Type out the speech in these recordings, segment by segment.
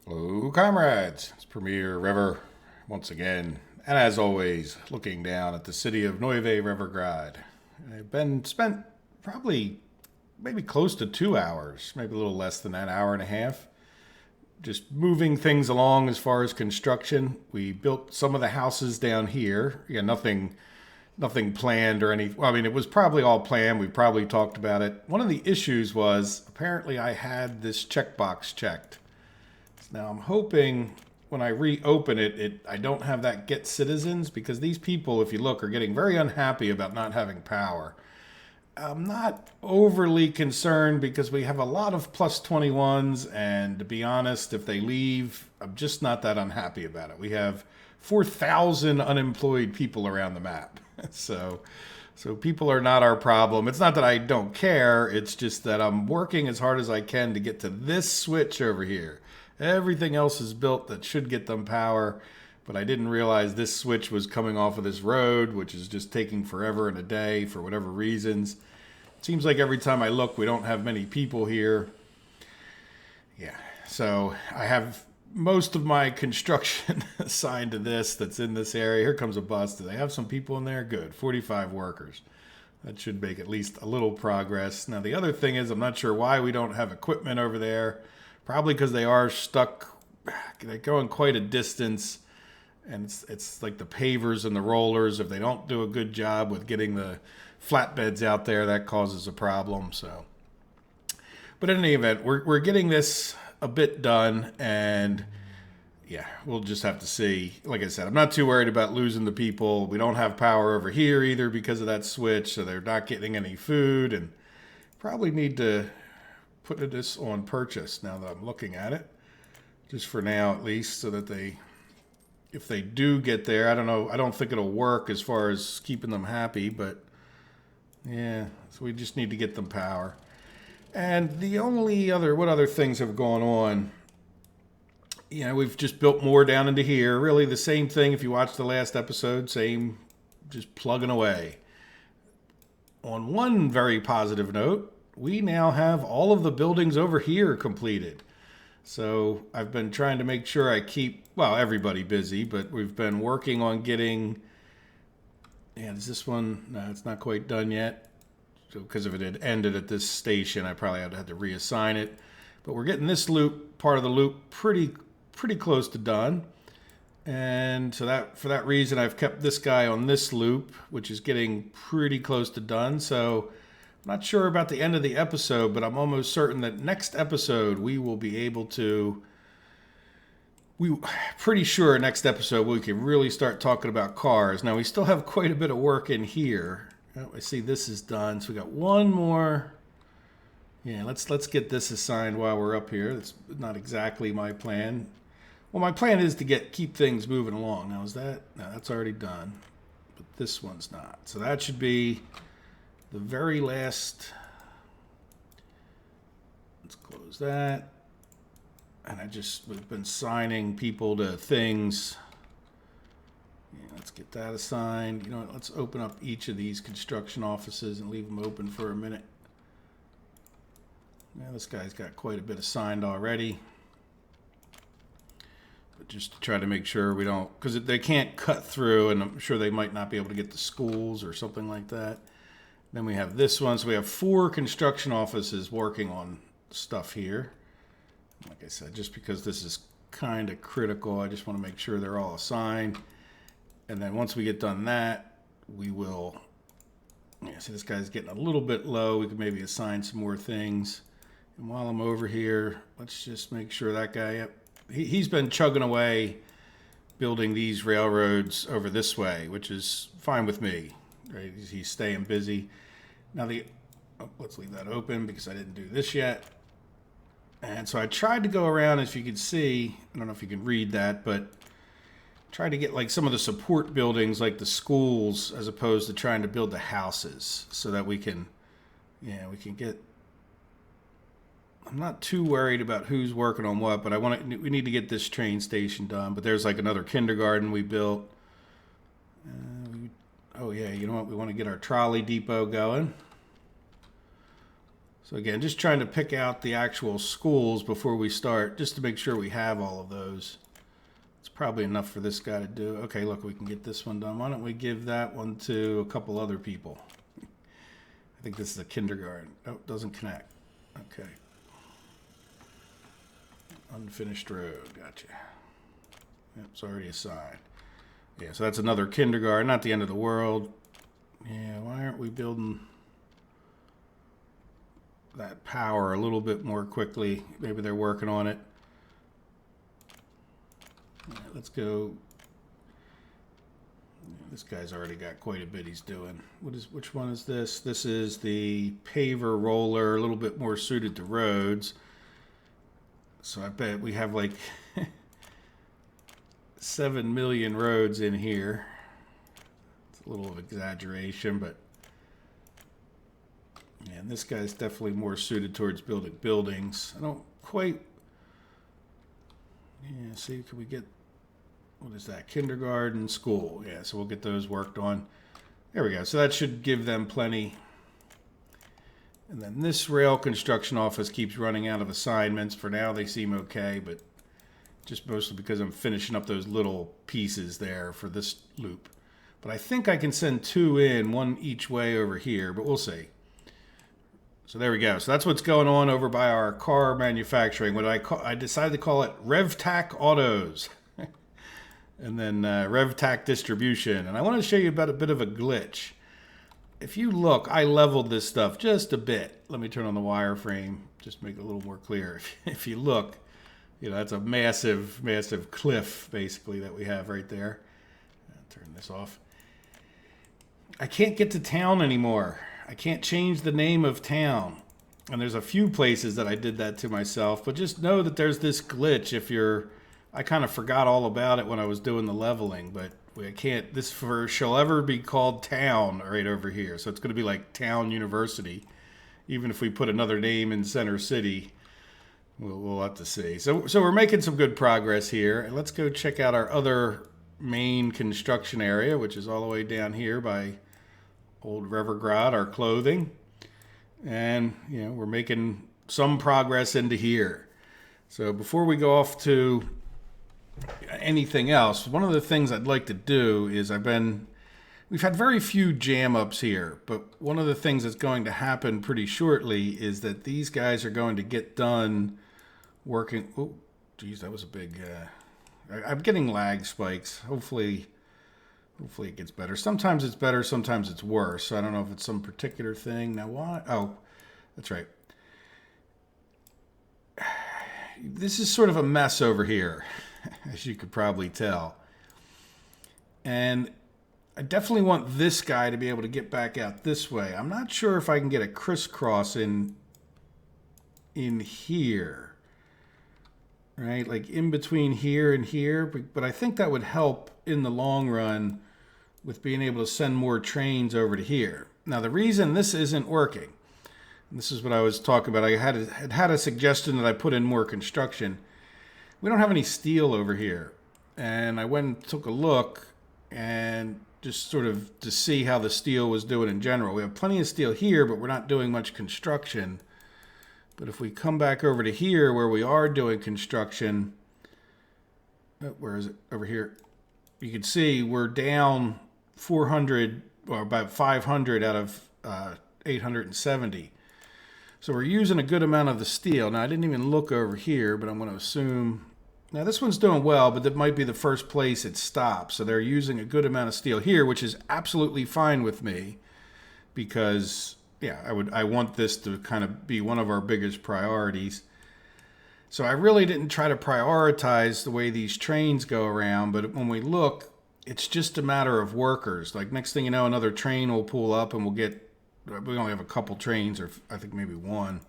Hello, comrades. It's Premier River once again, and as always, looking down at the city of Nueve Rivergrad. I've been spent probably maybe close to 2 hours, maybe a little less than that, hour and a half, just moving things along as far as construction. We built some of the houses down here. Yeah, nothing planned or any. Well, I mean, it was probably all planned. We probably talked about it. One of the issues was apparently I had this checkbox checked. Now I'm hoping when I reopen it, I don't have that get citizens because these people, if you look, are getting very unhappy about not having power. I'm not overly concerned because we have a lot of plus 21s, and to be honest, if they leave, I'm just not that unhappy about it. We have 4,000 unemployed people around the map. So people are not our problem. It's not that I don't care, it's just that I'm working as hard as I can to get to this switch over here. Everything else is built that should get them power, but I didn't realize this switch was coming off of this road, which is just taking forever and a day for whatever reasons. It seems like every time I look, we don't have many people here. Yeah, so I have most of my construction assigned to this that's in this area. Here comes a bus. Do they have some people in there? Good. 45 workers. That should make at least a little progress. Now, the other thing is, I'm not sure why we don't have equipment over there. Probably because they are stuck. They're going quite a distance. And it's like the pavers and the rollers. If they don't do a good job with getting the flatbeds out there, that causes a problem. So, but in any event, we're getting this a bit done, and yeah, we'll just have to see. Like I said, I'm not too worried about losing the people. We don't have power over here either because of that switch, so they're not getting any food, and probably need to put this on purchase now that I'm looking at it, just for now at least, so that if they do get there, I don't know, I don't think it'll work as far as keeping them happy, but yeah, so we just need to get them power. And what other things have gone on? We've just built more down into here. Really the same thing if you watch the last episode, same, just plugging away. On one very positive note, we now have all of the buildings over here completed. So I've been trying to make sure I keep, well, everybody busy, but we've been working on getting, is this one? No, it's not quite done yet. So because if it had ended at this station, I probably had to reassign it. But we're getting this loop, part of the loop, pretty close to done. And so that for that reason, I've kept this guy on this loop, which is getting pretty close to done. So I'm not sure about the end of the episode, but I'm almost certain that next episode we will be able to. Pretty sure next episode we can really start talking about cars. Now we still have quite a bit of work in here. Oh, I see this is done, so we got one more. Yeah, let's get this assigned while we're up here. That's not exactly my plan. Well, my plan is to keep things moving along. Now is that? No, that's already done. But this one's not. So that should be the very last. Let's close that. And we've been signing people to things. Yeah, let's get that assigned. You know what? Let's open up each of these construction offices and leave them open for a minute. Yeah, this guy's got quite a bit assigned already. But just to try to make sure we don't, because they can't cut through, and I'm sure they might not be able to get to schools or something like that. Then we have this one. So we have 4 construction offices working on stuff here. Like I said, just because this is kind of critical, I just want to make sure they're all assigned. And then once we get done that, we will. Yeah, see, this guy's getting a little bit low. We could maybe assign some more things. And while I'm over here, let's just make sure that guy, yep, he's been chugging away building these railroads over this way, which is fine with me. Right? He's staying busy. Now let's leave that open because I didn't do this yet. And so I tried to go around, as you can see, I don't know if you can read that, but try to get like some of the support buildings like the schools as opposed to trying to build the houses so that we can get. I'm not too worried about who's working on what, but we need to get this train station done. But there's like another kindergarten we built. Oh yeah, you know what? We want to get our trolley depot going. So again, just trying to pick out the actual schools before we start, just to make sure we have all of those. It's probably enough for this guy to do. Okay, look, we can get this one done. Why don't we give that one to a couple other people? I think this is a kindergarten. Oh, it doesn't connect. Okay. Unfinished road. Gotcha. Yep, it's already assigned. Yeah, so that's another kindergarten. Not the end of the world. Yeah, why aren't we building that power a little bit more quickly? Maybe they're working on it. All right, let's go. This guy's already got quite a bit he's doing. Which one is this? This is the paver roller, a little bit more suited to roads. So I bet we have like 7 million roads in here. It's a little of exaggeration, but yeah, and this guy's definitely more suited towards building buildings. I don't quite. Yeah, see, can we get, what is that? Kindergarten, school. Yeah, so we'll get those worked on. There we go. So that should give them plenty. And then this rail construction office keeps running out of assignments. For now, they seem okay, but just mostly because I'm finishing up those little pieces there for this loop. But I think I can send 2 in, 1 each way over here, but we'll see. So there we go. So that's what's going on over by our car manufacturing. What I decided to call it RevTac Autos. And then RevTac Distribution. And I want to show you about a bit of a glitch. If you look, I leveled this stuff just a bit. Let me turn on the wireframe, just to make it a little more clear. If you look, you know, that's a massive, massive cliff, basically, that we have right there. I'll turn this off. I can't get to town anymore. I can't change the name of town. And there's a few places that I did that to myself, but just know that there's this glitch if you're, I kind of forgot all about it when I was doing the leveling, but I can't, this shall ever be called town right over here. So it's going to be like Town University. Even if we put another name in Center City, we'll have to see. So we're making some good progress here. And let's go check out our other main construction area, which is all the way down here by Old Revergrad, our clothing. And, you know, we're making some progress into here. So before we go off to anything else, one of the things I'd like to do is we've had very few jam ups here, but one of the things that's going to happen pretty shortly is that these guys are going to get done working. Oh, geez, that was a big, I'm getting lag spikes. Hopefully it gets better. Sometimes it's better, sometimes it's worse. So I don't know if it's some particular thing. Now what? Oh, that's right. This is sort of a mess over here, as you could probably tell. And I definitely want this guy to be able to get back out this way. I'm not sure if I can get a crisscross in here. Right? Like in between here and here. But I think that would help in the long run with being able to send more trains over to here. Now, the reason this isn't working, and this is what I was talking about. I had a suggestion that I put in more construction. We don't have any steel over here. And I went and took a look and just sort of to see how the steel was doing in general. We have plenty of steel here, but we're not doing much construction. But if we come back over to here where we are doing construction, where is it? Over here. You can see we're down 400 or about 500 out of 870. So we're using a good amount of the steel. Now I didn't even look over here, but I'm going to assume, now this one's doing well, but that might be the first place it stops. So they're using a good amount of steel here, which is absolutely fine with me because yeah, I want this to kind of be one of our biggest priorities. So I really didn't try to prioritize the way these trains go around, but when we look, it's just a matter of workers. Like next thing you know, another train will pull up and we only have a couple trains, or I think maybe one.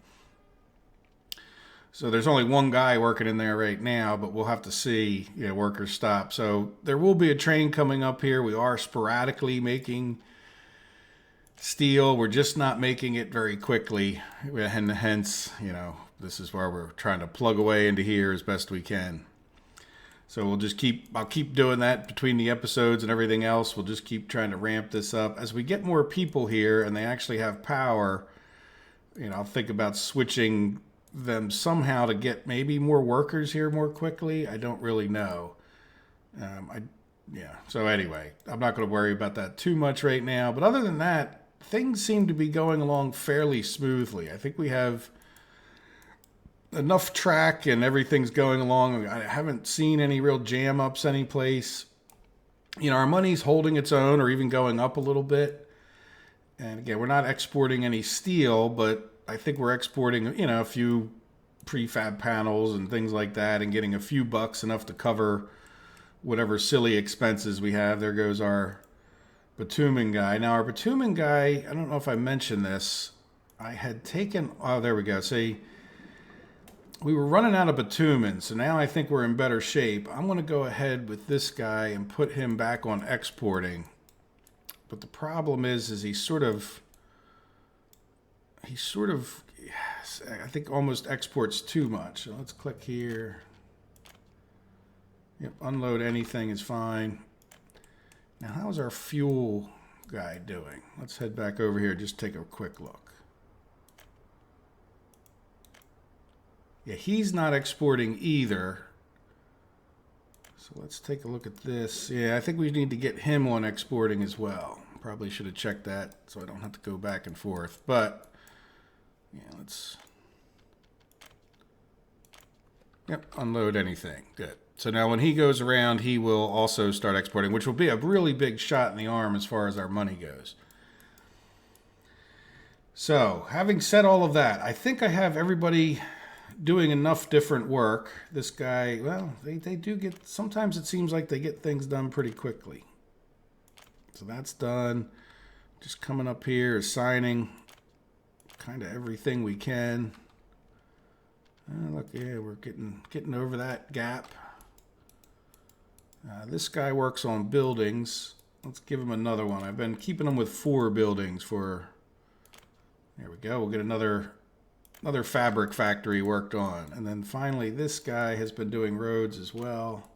So there's only one guy working in there right now, but we'll have to see, workers stop. So there will be a train coming up here. We are sporadically making steel. We're just not making it very quickly. And hence, this is where we're trying to plug away into here as best we can. So I'll keep doing that between the episodes and everything else. We'll just keep trying to ramp this up. As we get more people here and they actually have power, I'll think about switching them somehow to get maybe more workers here more quickly. I don't really know. Yeah. So anyway, I'm not going to worry about that too much right now. But other than that, things seem to be going along fairly smoothly. I think we have enough track and everything's going along. I haven't seen any real jam ups anyplace. Our money's holding its own or even going up a little bit. And again, we're not exporting any steel, but I think we're exporting, a few prefab panels and things like that and getting a few bucks, enough to cover whatever silly expenses we have. There goes our bitumen guy. Now, our bitumen guy, I don't know if I mentioned this. I had taken, oh, there we go. See, we were running out of bitumen, so now I think we're in better shape. I'm going to go ahead with this guy and put him back on exporting. But the problem is he sort of, I think almost exports too much. So let's click here. Yep, unload anything is fine. Now, how's our fuel guy doing? Let's head back over here, just take a quick look. Yeah, he's not exporting either. So let's take a look at this. Yeah, I think we need to get him on exporting as well. Probably should have checked that so I don't have to go back and forth. But, yeah, let's... Yep, unload anything. Good. So now when he goes around, he will also start exporting, which will be a really big shot in the arm as far as our money goes. So, having said all of that, I think I have everybody doing enough different work. This guy, well, they do get, sometimes it seems like they get things done pretty quickly. So that's done. Just coming up here, assigning kind of everything we can. Look, yeah, we're getting over that gap. This guy works on buildings. Let's give him another one. I've been keeping him with 4 buildings for... There we go. We'll get another fabric factory worked on. And then finally, this guy has been doing roads as well.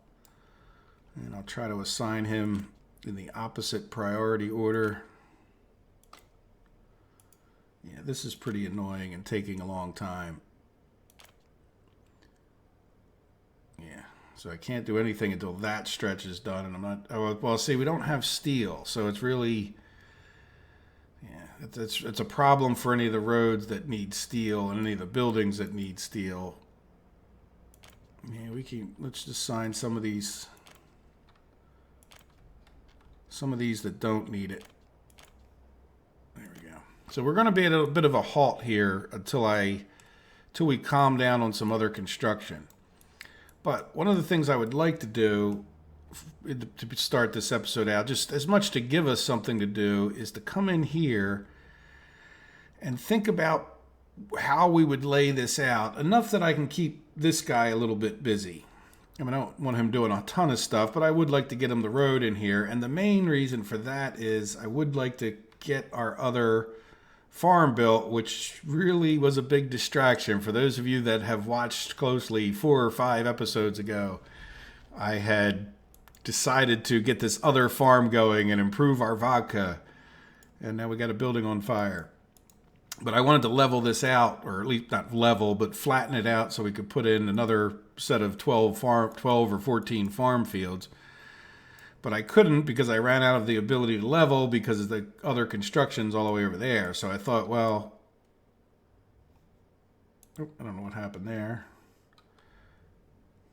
And I'll try to assign him in the opposite priority order. Yeah, this is pretty annoying and taking a long time. Yeah, so I can't do anything until that stretch is done, and I'm not... Oh, well, see, we don't have steel, so it's really... Yeah, it's a problem for any of the roads that need steel and any of the buildings that need steel. Yeah, we can... Let's just sign some of these that don't need it. There we go. So we're going to be at a bit of a halt here until we calm down on some other construction. But one of the things I would like to do to start this episode out, just as much to give us something to do, is to come in here and think about how we would lay this out. Enough that I can keep this guy a little bit busy. I mean, I don't want him doing a ton of stuff, but I would like to get him the road in here. And the main reason for that is I would like to get our other farm built, which really was a big distraction. For those of you that have watched closely 4 or 5 episodes ago, I had decided to get this other farm going and improve our vodka. And now we got a building on fire. But I wanted to level this out, or at least not level, but flatten it out so we could put in another set of 12 or 14 farm fields. But I couldn't because I ran out of the ability to level because of the other constructions all the way over there. So I thought, well, I don't know what happened there.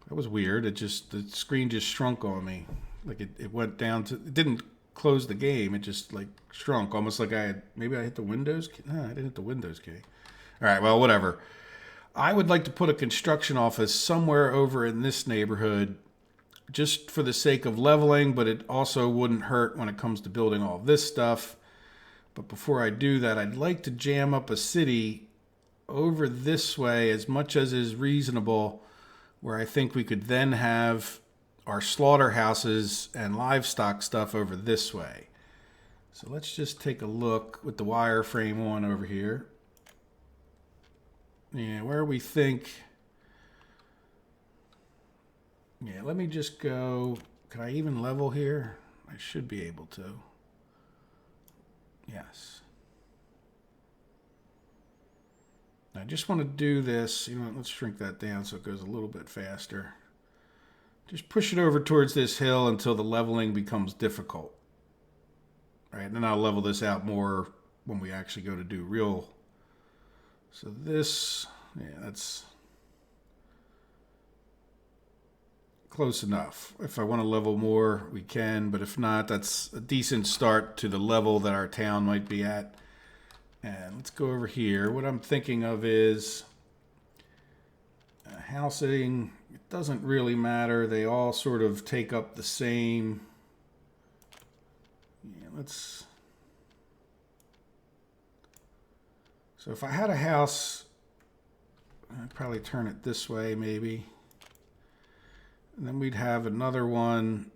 That was weird. The screen just shrunk on me. Like it went down to, it didn't close the game. It just like shrunk, almost like maybe I hit the Windows key. No, I didn't hit the Windows key. All right, well, whatever. I would like to put a construction office somewhere over in this neighborhood just for the sake of leveling, but it also wouldn't hurt when it comes to building all this stuff. But before I do that, I'd like to jam up a city over this way as much as is reasonable, where I think we could then have our slaughterhouses and livestock stuff over this way. So let's just take a look with the wireframe on over here. Yeah, where we think... Yeah, let me just go... Can I even level here? I should be able to. Yes. I just want to do this. You know, let's shrink that down so it goes a little bit faster. Just push it over towards this hill until the leveling becomes difficult. All right, and then I'll level this out more when we actually go to do real. So this, yeah, that's close enough. If I want to level more, we can, but if not, that's a decent start to the level that our town might be at. And let's go over here. What I'm thinking of is housing. It doesn't really matter. They all sort of take up the same. Yeah, let's. So if I had a house, I'd probably turn it this way maybe. And then we'd have another one,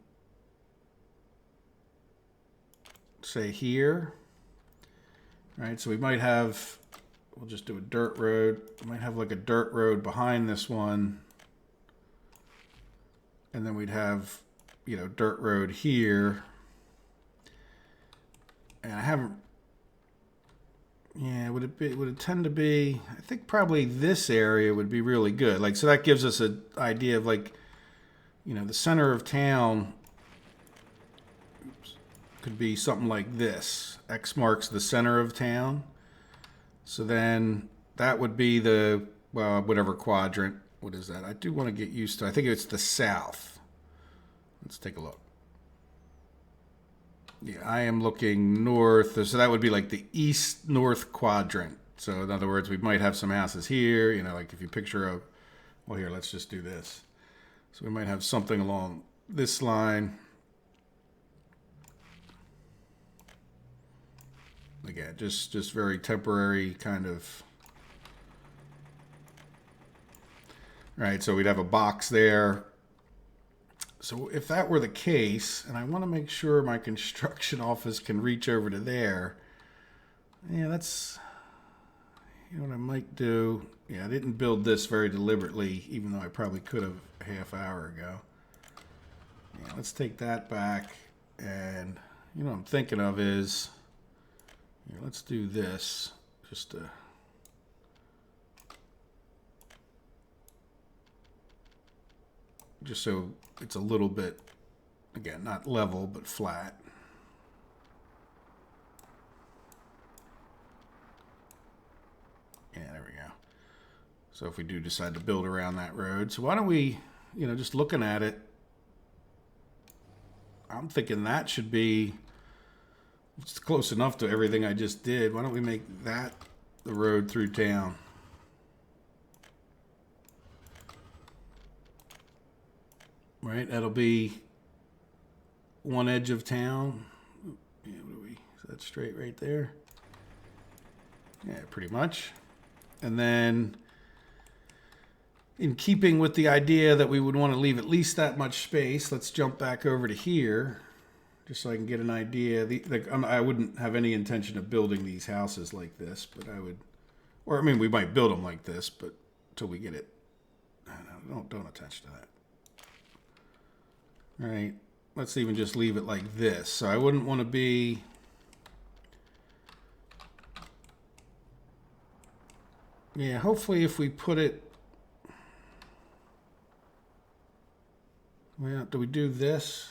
say here. All right, so we might have, we'll just do a dirt road. We might have like a dirt road behind this one. And then we'd have, you know, dirt road here. And I haven't, yeah, would it tend to be, I think probably this area would be really good. Like, so that gives us an idea of like, you know, the center of town could be something like this. X marks the center of town. So then that would be the, well, whatever quadrant. What is that? I do want to get used to, I think it's the south. Let's take a look. Yeah, I am looking north. So that would be like the east-north quadrant. So in other words, we might have some houses here. You know, like if you picture a, well, here, let's just do this. So we might have something along this line. Again, just very temporary kind of. All right, so we'd have a box there. So if that were the case, and I want to make sure my construction office can reach over to there, yeah, that's, you know what I might do. Yeah, I didn't build this very deliberately, even though I probably could have a half hour ago. Yeah, let's take that back. And you know what I'm thinking of is, yeah, let's do this just to, just so it's a little bit, again, not level, but flat. Yeah, there we go. So if we do decide to build around that road, so why don't we, you know, just looking at it, I'm thinking that should be, it's close enough to everything I just did. Why don't we make that the road through town? Right, that'll be one edge of town. Yeah, what are we? Is that straight right there? Yeah, pretty much. And then, in keeping with the idea that we would want to leave at least that much space, let's jump back over to here, just so I can get an idea. I wouldn't have any intention of building these houses like this, but I would, or I mean, we might build them like this, but until we get it, don't attach to that. All right, let's even just leave it like this. So I wouldn't want to be, yeah, hopefully if we put it, well, do we do this?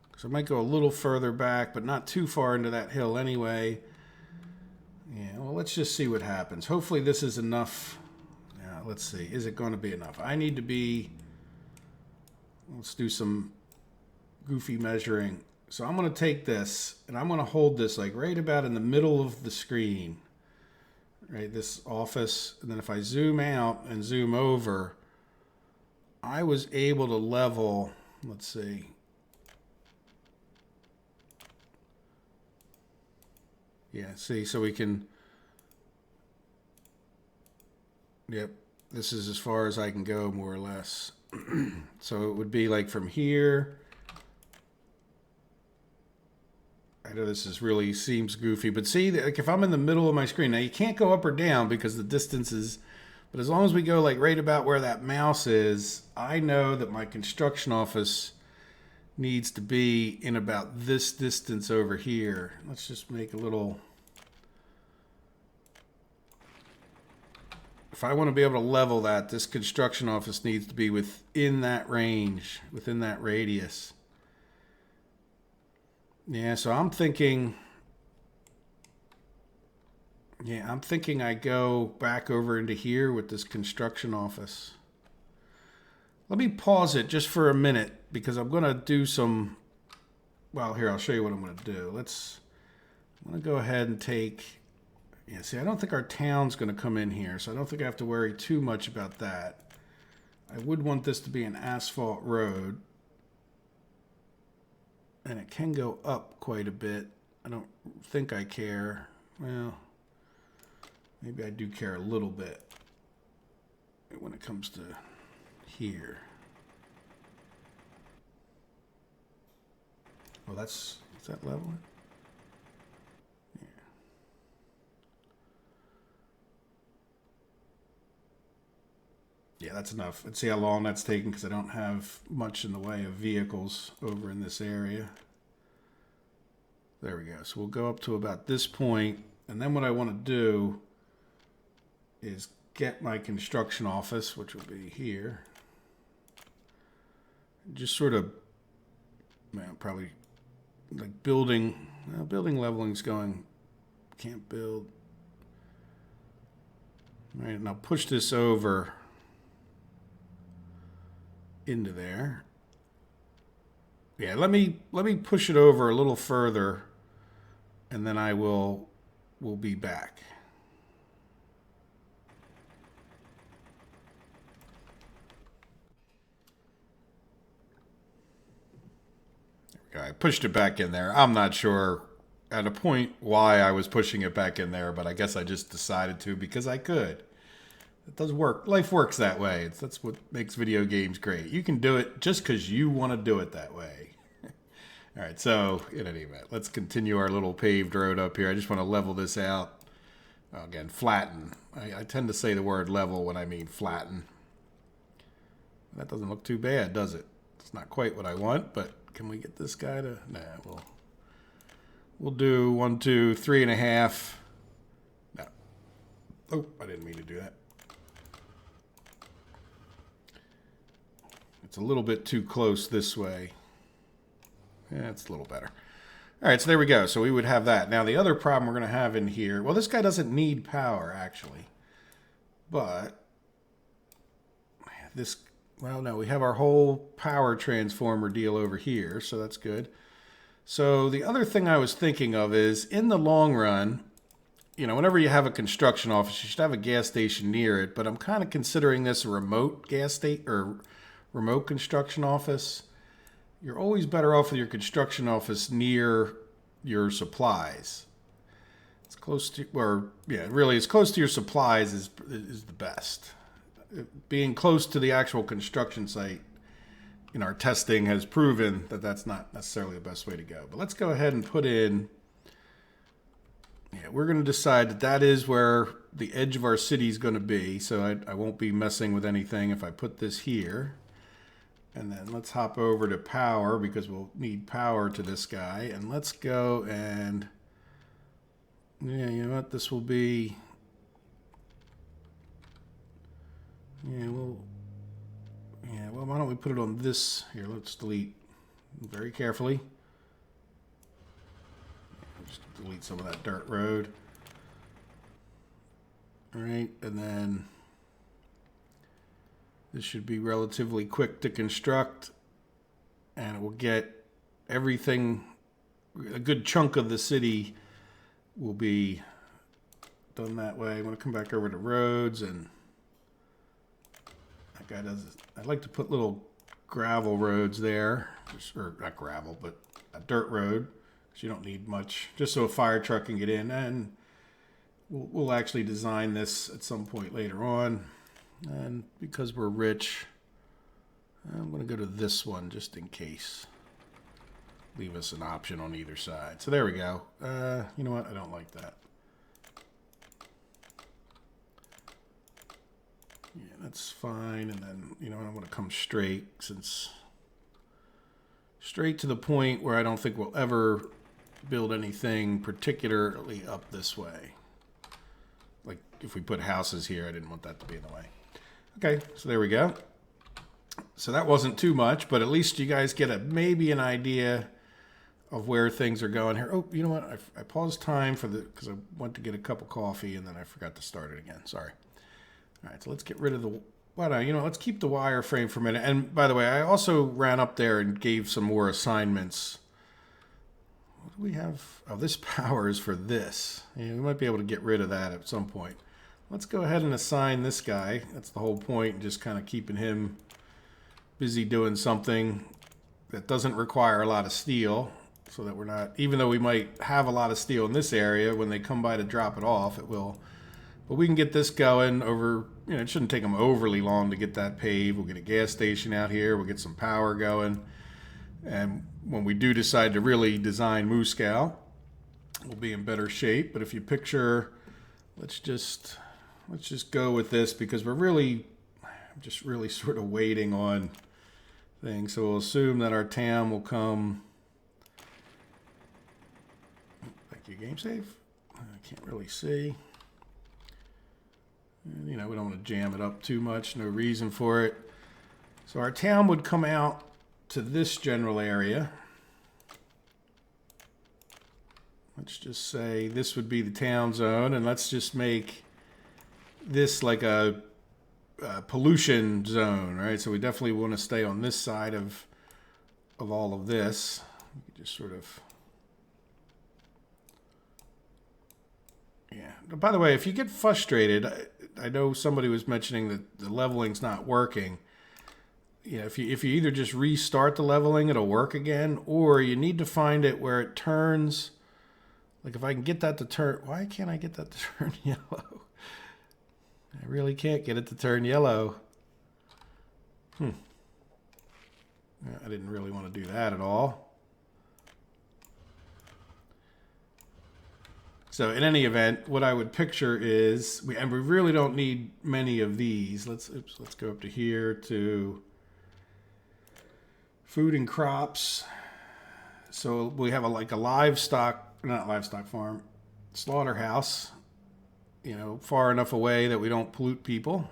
Because I might go a little further back, but not too far into that hill anyway. Yeah, well, let's just see what happens. Hopefully this is enough. Yeah, let's see. Is it going to be enough? I need to be, let's do some goofy measuring. So I'm going to take this, and I'm going to hold this like right about in the middle of the screen. Right, this office. And then if I zoom out and zoom over, I was able to level, let's see. Yeah, see, so we can, yep, this is as far as I can go, more or less. So it would be like from here. I know this is really seems goofy, but see, like if I'm in the middle of my screen, now you can't go up or down because the distance is, but as long as we go like right about where that mouse is, I know that my construction office needs to be in about this distance over here. Let's just make a little, if I want to be able to level that, this construction office needs to be within that range, within that radius. Yeah, so I'm thinking... Yeah, I'm thinking I go back over into here with this construction office. Let me pause it just for a minute because I'm going to do some... Well, here, I'll show you what I'm going to do. I'm going to go ahead and take... Yeah, see, I don't think our town's going to come in here, so I don't think I have to worry too much about that. I would want this to be an asphalt road. And it can go up quite a bit. I don't think I care. Well, maybe I do care a little bit when it comes to here. Well, is that level? Yeah. Yeah, that's enough. Let's see how long that's taking because I don't have much in the way of vehicles over in this area. There we go. So we'll go up to about this point, and then what I want to do is get my construction office, which will be here. Just sort of, well, probably like building leveling's going, can't build. All right, and I'll push this over into there. Yeah, let me push it over a little further, and then I will be back. There we go. I pushed it back in there. I'm not sure at a point why I was pushing it back in there, but I guess I just decided to because I could. It does work. Life works that way. That's what makes video games great. You can do it just because you want to do it that way. All right, so in any event, let's continue our little paved road up here. I just want to level this out. Again, flatten. I tend to say the word level when I mean flatten. That doesn't look too bad, does it? It's not quite what I want, but can we get this guy to... Nah, we'll do 1, 2, 3.5. No. Oh, I didn't mean to do that. It's a little bit too close this way. Yeah, it's a little better. All right, so there we go. So we would have that. Now, the other problem we're going to have in here... Well, this guy doesn't need power, actually. But... this... Well, no, we have our whole power transformer deal over here, so that's good. So the other thing I was thinking of is, in the long run, you know, whenever you have a construction office, you should have a gas station near it. But I'm kind of considering this a remote gas station or remote construction office. You're always better off with your construction office near your supplies. It's close to, or yeah, really, as close to your supplies is the best. Being close to the actual construction site, in our testing has proven that that's not necessarily the best way to go. But let's go ahead and put in, yeah, we're going to decide that that is where the edge of our city is going to be. So I won't be messing with anything if I put this here. And then let's hop over to power because we'll need power to this guy. And let's go and, yeah, you know what, this will be, yeah, well, why don't we put it on this? Here, let's delete very carefully. Just delete some of that dirt road. All right, and then this should be relatively quick to construct, and it will get everything, a good chunk of the city will be done that way. I'm going to come back over to roads, and that guy does, I'd like to put little gravel roads there, or not gravel, but a dirt road, because you don't need much, just so a fire truck can get in, and we'll actually design this at some point later on. And because we're rich, I'm going to go to this one just in case. Leave us an option on either side. So there we go. You know what? I don't like that. Yeah, that's fine. And then, you know, I want to come straight, straight to the point where I don't think we'll ever build anything particularly up this way. Like, if we put houses here, I didn't want that to be in the way. Okay, so there we go. So that wasn't too much, but at least you guys get maybe an idea of where things are going here. Oh, you know what? I paused time because I went to get a cup of coffee and then I forgot to start it again. Sorry. All right, so let's get rid of the... Well, no, let's keep the wireframe for a minute. And by the way, I also ran up there and gave some more assignments. What do we have? Oh, this power is for this. Yeah, we might be able to get rid of that at some point. Let's go ahead and assign this guy. That's the whole point, just kind of keeping him busy doing something that doesn't require a lot of steel, so that we're not, even though we might have a lot of steel in this area, when they come by to drop it off, it will. But we can get this going over, it shouldn't take them overly long to get that paved. We'll get a gas station out here. We'll get some power going. And when we do decide to really design Moooooscow, we'll be in better shape. But if you picture, let's just go with this, because I'm just really sort of waiting on things. So we'll assume that our TAM will come. Thank you, game save. I can't really see. And, we don't want to jam it up too much. No reason for it. So our town would come out to this general area. Let's just say this would be the town zone, and let's just make this like a pollution zone, right? So we definitely want to stay on this side of all of this. We could just sort of... Yeah. By the way, if you get frustrated, I know somebody was mentioning that the leveling's not working. If you either just restart the leveling, it'll work again, or you need to find it where it turns. Like if I can get that to turn, why can't I get that to turn yellow? I really can't get it to turn yellow. Yeah, I didn't really want to do that at all. So in any event, what I would picture is, and we really don't need many of these. Let's go up to here to food and crops. So we have not livestock farm, slaughterhouse, far enough away that we don't pollute people.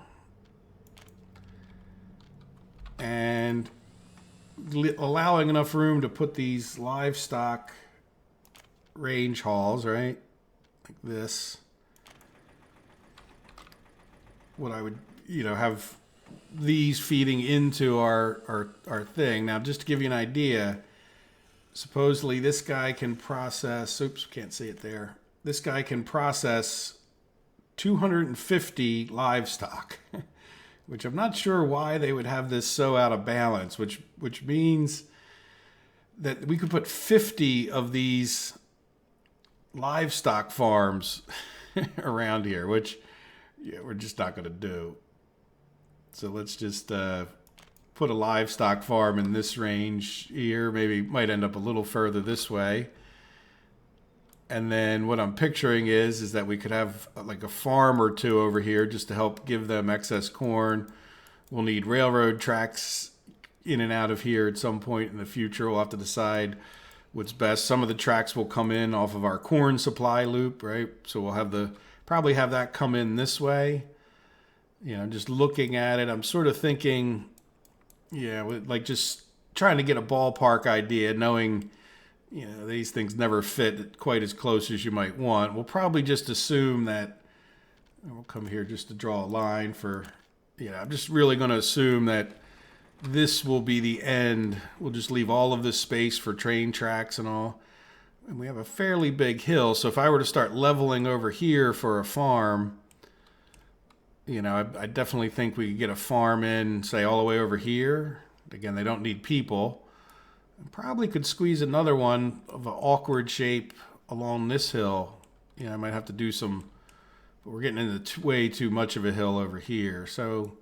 And allowing enough room to put these livestock range halls, right? Like this. What I would, have these feeding into our thing. Now, just to give you an idea, supposedly this guy can process, oops, can't see it there. This guy can process 250 livestock, which I'm not sure why they would have this so out of balance, which means that we could put 50 of these livestock farms around here, which we're just not going to do. So let's just put a livestock farm in this range here. Maybe might end up a little further this way. And then what I'm picturing is that we could have like a farm or two over here just to help give them excess corn. We'll need railroad tracks in and out of here at some point in the future. We'll have to decide what's best. Some of the tracks will come in off of our corn supply loop, right? So we'll probably have that come in this way. Just looking at it, I'm sort of thinking, like just trying to get a ballpark idea, knowing, these things never fit quite as close as you might want. We'll probably just assume that, we'll come here just to draw a line for, I'm just really going to assume that this will be the end. We'll just leave all of this space for train tracks and all. And we have a fairly big hill. So if I were to start leveling over here for a farm, I definitely think we could get a farm in, say, all the way over here. Again, they don't need people. And probably could squeeze another one of an awkward shape along this hill. I might have to do some, but we're getting into way too much of a hill over here. So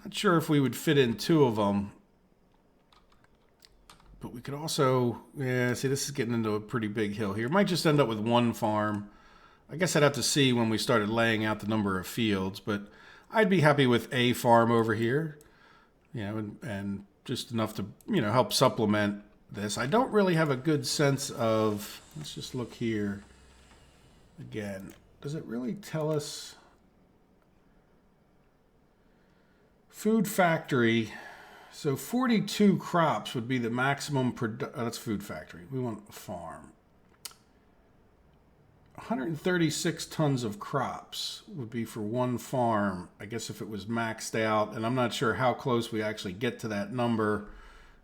not sure if we would fit in two of them. But we could also, see, this is getting into a pretty big hill here. Might just end up with one farm. I guess I'd have to see when we started laying out the number of fields, but I'd be happy with a farm over here, and just enough to, help supplement this. I don't really have a good sense of, let's just look here again. Does it really tell us? Food factory. So 42 crops would be the maximum. That's food factory. We want a farm. 136 tons of crops would be for one farm. I guess if it was maxed out, and I'm not sure how close we actually get to that number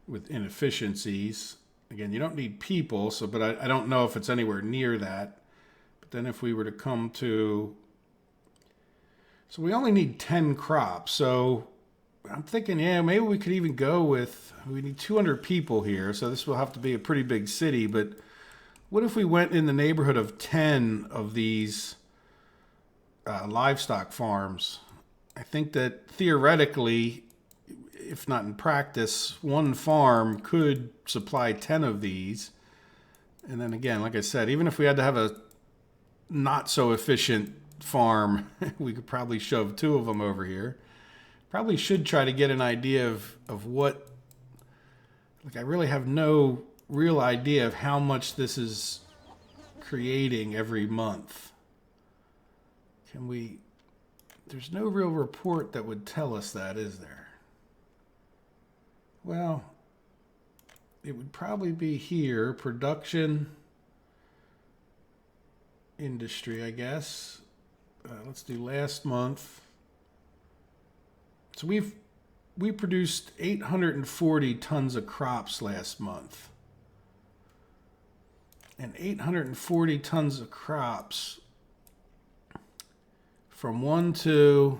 with inefficiencies. Again, you don't need people, so but I don't know if it's anywhere near that. But then if we were to come to, so we only need 10 crops. So I'm thinking, yeah, maybe we could even go with, we need 200 people here. So this will have to be a pretty big city, but what if we went in the neighborhood of 10 of these livestock farms? I think that theoretically, if not in practice, one farm could supply 10 of these. And then again, like I said, even if we had to have a not so efficient farm, we could probably shove 2 of them over here. Probably should try to get an idea of what, like I really have no real idea of how much this is creating every month. Can we, there's no real report that would tell us that, is there? Well, it would probably be here, production, industry, I guess. Let's do last month. So we produced 840 tons of crops last month. And 840 tons of crops from 1 to,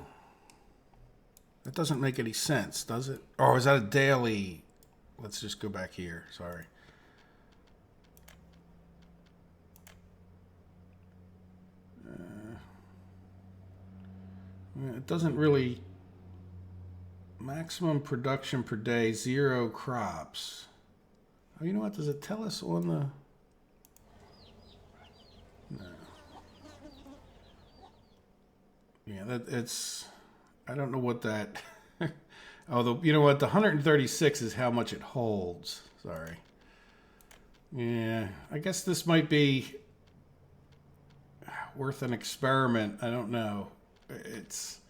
that doesn't make any sense, does it? Or is that a daily? Let's just go back here, sorry. It doesn't really, maximum production per day, 0 crops. Oh, you know what, does it tell us on the, no. Yeah, it's, I don't know what that, although, you know what, the 136 is how much it holds. Sorry. Yeah, I guess this might be worth an experiment. I don't know. It's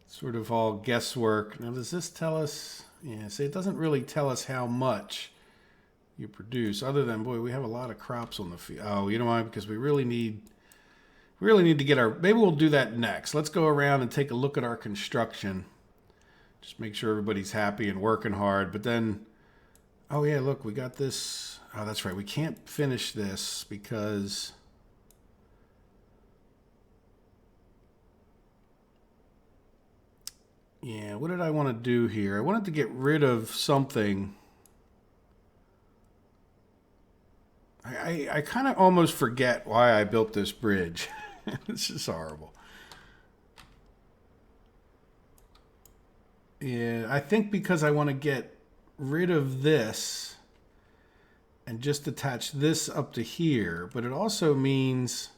sort of all guesswork. Now, does this tell us? Yeah, see, it doesn't really tell us how much you produce, other than, boy, we have a lot of crops on the field. Oh, you know why? Because we really need to get our, maybe we'll do that next. Let's go around and take a look at our construction. Just make sure everybody's happy and working hard. But then, oh yeah, look, we got this. Oh, that's right. We can't finish this because yeah, what did I want to do here? I wanted to get rid of something. I kind of almost forget why I built this bridge. This is horrible. Yeah, I think because I want to get rid of this and just attach this up to here, but it also means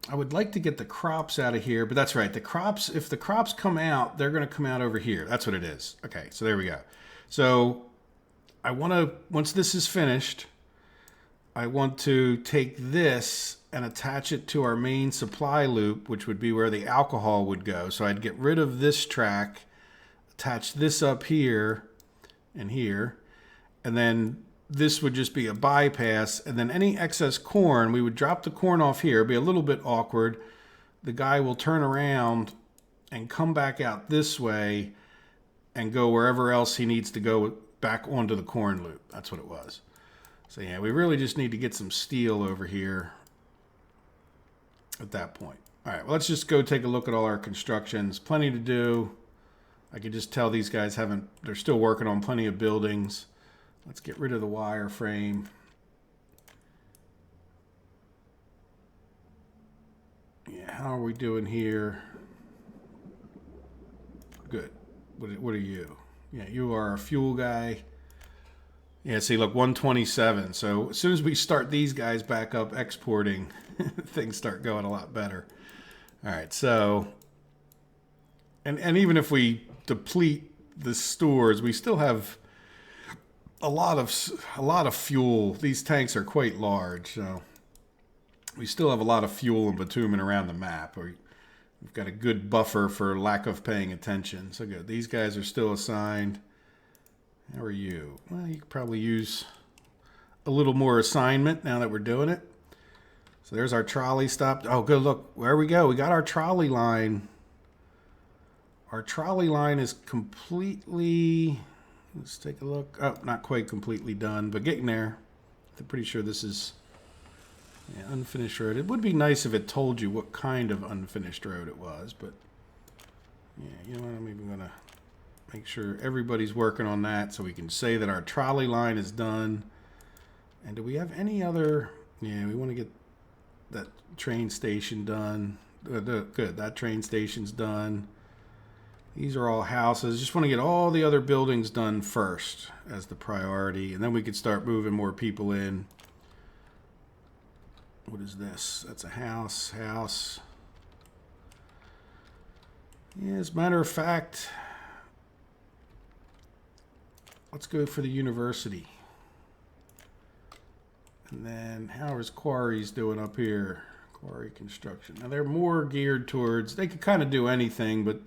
I would like to get the crops out of here, but that's right. The crops, if the crops come out, they're going to come out over here. That's what it is. Okay, so there we go. So I want to, once this is finished, I want to take this and attach it to our main supply loop, which would be where the alcohol would go. So I'd get rid of this track, attach this up here and here, and then this would just be a bypass, and then any excess corn, we would drop the corn off here. It'd be a little bit awkward. The guy will turn around and come back out this way and go wherever else he needs to go back onto the corn loop. That's what it was. So yeah, we really just need to get some steel over here at that point. All right, well, let's just go take a look at all our constructions. Plenty to do. I could just tell these guys they're still working on plenty of buildings. Let's get rid of the wire frame. Yeah, how are we doing here? Good. What are you? Yeah, you are a fuel guy. Yeah, see, look, 127. So as soon as we start these guys back up exporting, things start going a lot better. All right, so, and even if we deplete the stores, we still have a lot of fuel. These tanks are quite large, so we still have a lot of fuel and bitumen around the map. Or we've got a good buffer for lack of paying attention. So good. These guys are still assigned. How are you? Well, you could probably use a little more assignment now that we're doing it. So there's our trolley stopped. Oh, good. Look, where we go. We got our trolley line. Our trolley line is completely, let's take a look. Oh, not quite completely done, but getting there. I'm pretty sure this is unfinished road. It would be nice if it told you what kind of unfinished road it was, but yeah, you know what? I'm even going to make sure everybody's working on that so we can say that our trolley line is done. And do we have any other? Yeah, we want to get that train station done. Good, that train station's done. These are all houses. Just want to get all the other buildings done first as the priority, and then we could start moving more people in. What is this? That's a house. Yeah, as a matter of fact, let's go for the university. And then how is Quarries doing up here? Quarry construction. Now they're more geared towards, they could kind of do anything, but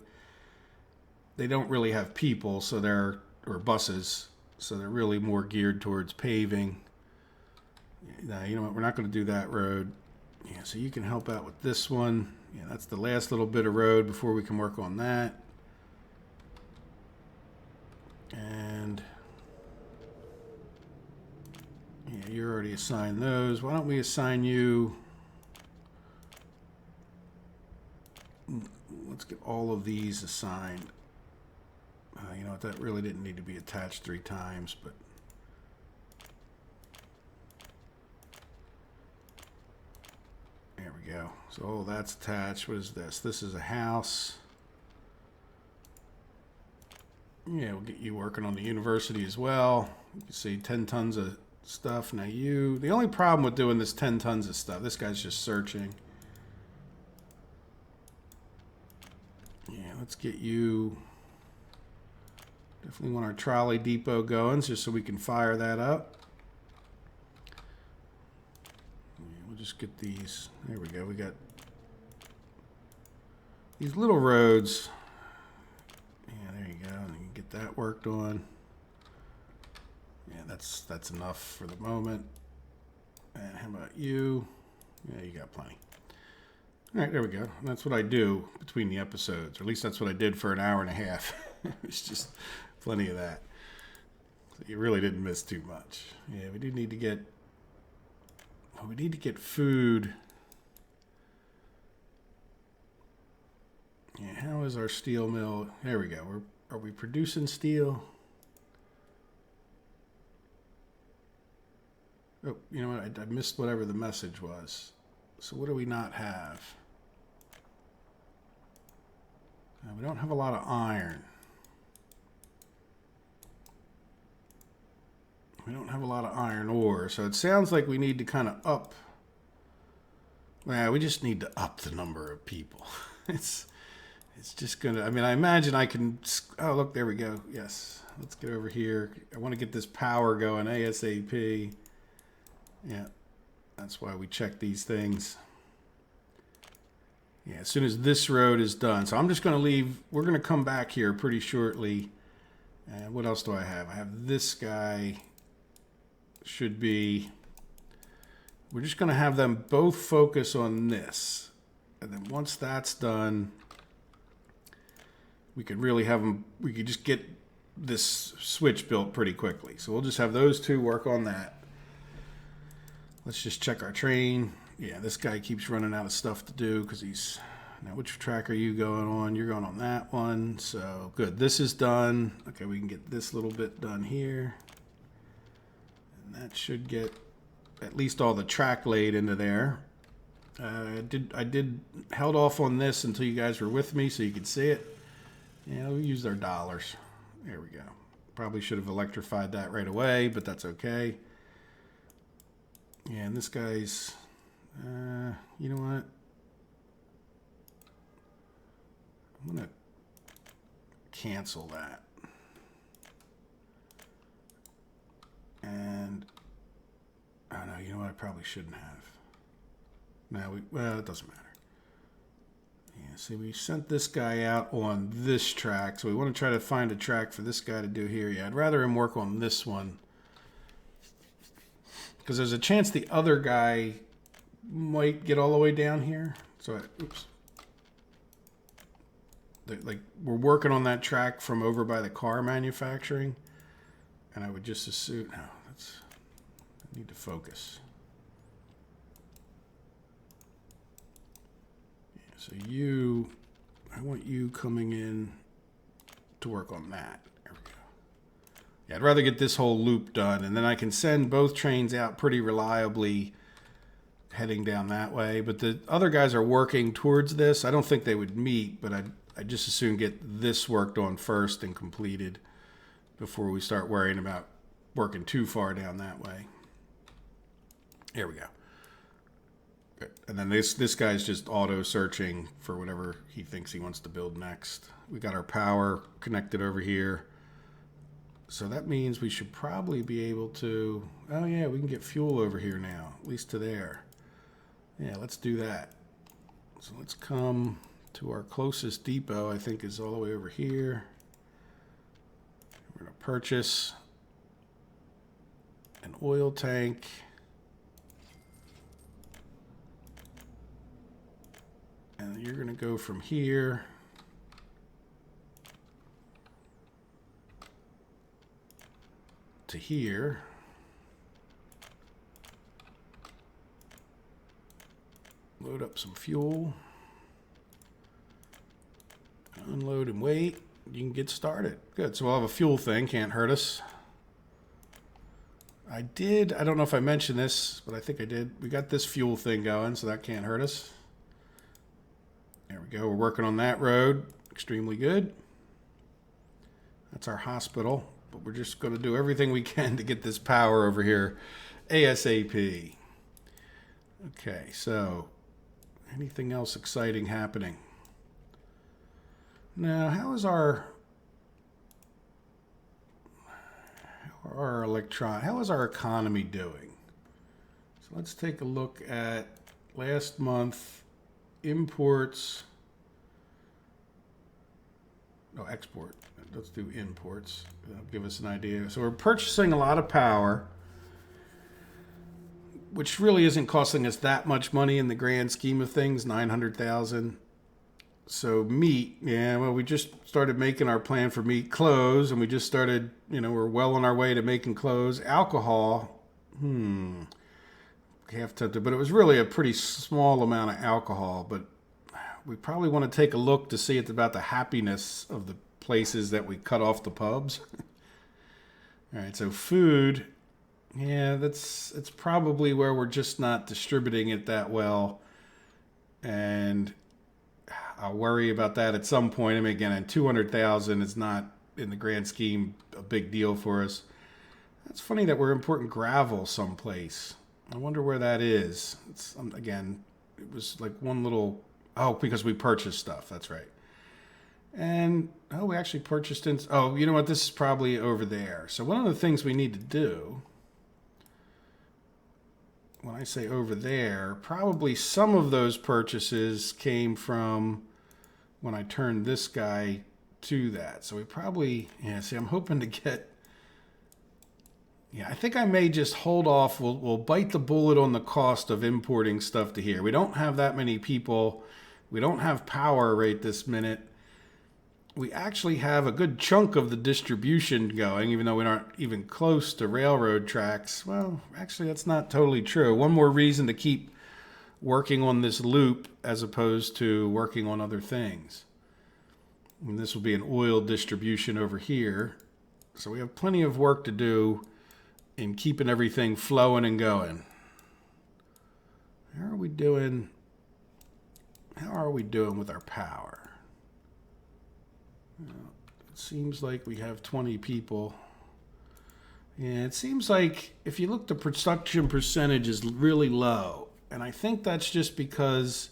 they don't really have people, so they're, or buses, so they're really more geared towards paving. Now, you know what, we're not going to do that road. Yeah, so you can help out with this one. Yeah, that's the last little bit of road before we can work on that. And yeah, you're already assigned those. Why don't we assign you? Let's get all of these assigned. You know what, that really didn't need to be attached 3 times, but there we go. So all that's attached. What is this? This is a house. Yeah, we'll get you working on the university as well. You can see 10 tons of stuff. Now you, the only problem with doing this 10 tons of stuff, this guy's just searching. Yeah, let's get you. Definitely want our trolley depot going just so we can fire that up. Yeah, we'll just get these. There we go. We got these little roads. Yeah, there you go. And you can get that worked on. Yeah, that's enough for the moment. And how about you? Yeah, you got plenty. All right, there we go. And that's what I do between the episodes, or at least that's what I did for an hour and a half. It's just plenty of that. So you really didn't miss too much. Yeah, we do need to get. Well, we need to get food. Yeah, how is our steel mill? There we go. Are we producing steel? Oh, you know what? I missed whatever the message was. So what do we not have? We don't have a lot of iron. We don't have a lot of iron ore, so it sounds like we need to kind of up. Well, we just need to up the number of people. It's just gonna. I mean, I imagine I can. Oh, look, there we go. Yes, let's get over here. I want to get this power going ASAP. Yeah, that's why we check these things. Yeah, as soon as this road is done. So I'm just going to leave. We're going to come back here pretty shortly. And what else do I have? I have this guy. Should be. We're just going to have them both focus on this. And then once that's done, we could really have them. We could just get this switch built pretty quickly. So we'll just have those two work on that. Let's just check our train. Yeah, this guy keeps running out of stuff to do because he's... Now, which track are you going on? You're going on that one. So, good. This is done. Okay, we can get this little bit done here. And that should get at least all the track laid into there. I did held off on this until you guys were with me so you could see it. Yeah, we used our dollars. There we go. Probably should have electrified that right away, but that's okay. Yeah, and this guy's, you know what? I'm going to cancel that. And, oh no, you know what? I probably shouldn't have. No, well, it doesn't matter. Yeah, See, we sent this guy out on this track, so we want to try to find a track for this guy to do here. Yeah, I'd rather him work on this one, because there's a chance the other guy might get all the way down here. So, oops. Like, we're working on that track from over by the car manufacturing, and I would just assume, no, I need to focus. So I want you coming in to work on that. There we go. Yeah, I'd rather get this whole loop done, and then I can send both trains out pretty reliably heading down that way. But the other guys are working towards this. I don't think they would meet, but I'd just as soon get this worked on first and completed before we start worrying about working too far down that way. Here we go. Good. And then this guy's just auto searching for whatever he thinks he wants to build next. We got our power connected over here. So that means we should probably be able to, oh yeah, we can get fuel over here now, at least to there. Yeah, let's do that. So let's come to our closest depot, I think is all the way over here. We're going to purchase an oil tank. And you're going to go from here to here. Load up some fuel. Unload and wait. You can get started. Good. So we'll have a fuel thing. Can't hurt us. I don't know if I mentioned this, but I think I did. We got this fuel thing going, so that can't hurt us. There we go. We're working on that road. Extremely good. That's our hospital. But we're just going to do everything we can to get this power over here ASAP. Okay, so anything else exciting happening? Now, how is our economy doing? So let's take a look at last month. Imports. No, export. Let's do imports. That'll give us an idea. So we're purchasing a lot of power, which really isn't costing us that much money in the grand scheme of things, 900,000. So meat, yeah, well, we just started making our plan for meat. Clothes, and we just started, we're well on our way to making clothes. Alcohol, half tempted, but it was really a pretty small amount of alcohol. But we probably want to take a look to see about the happiness of the places that we cut off the pubs. All right, so food, yeah, it's probably where we're just not distributing it that well, and I'll worry about that at some point. I mean, again, and 200,000 is not in the grand scheme a big deal for us. It's funny that we're importing gravel someplace. I wonder where that is. It's, again, it was like one little... Oh, because we purchased stuff. That's right. And, we actually purchased... Oh, you know what? This is probably over there. So one of the things we need to do... When I say over there, probably some of those purchases came from when I turned this guy to that. So we probably... Yeah, see, I'm hoping to get... Yeah, I think I may just hold off. We'll bite the bullet on the cost of importing stuff to here. We don't have that many people. We don't have power right this minute. We actually have a good chunk of the distribution going, even though we aren't even close to railroad tracks. Well, actually, that's not totally true. One more reason to keep working on this loop as opposed to working on other things. And this will be an oil distribution over here. So we have plenty of work to do in keeping everything flowing and going. How are we doing with our power? It seems like we have 20 people. Yeah, it seems like if you look, the production percentage is really low. And I think that's just because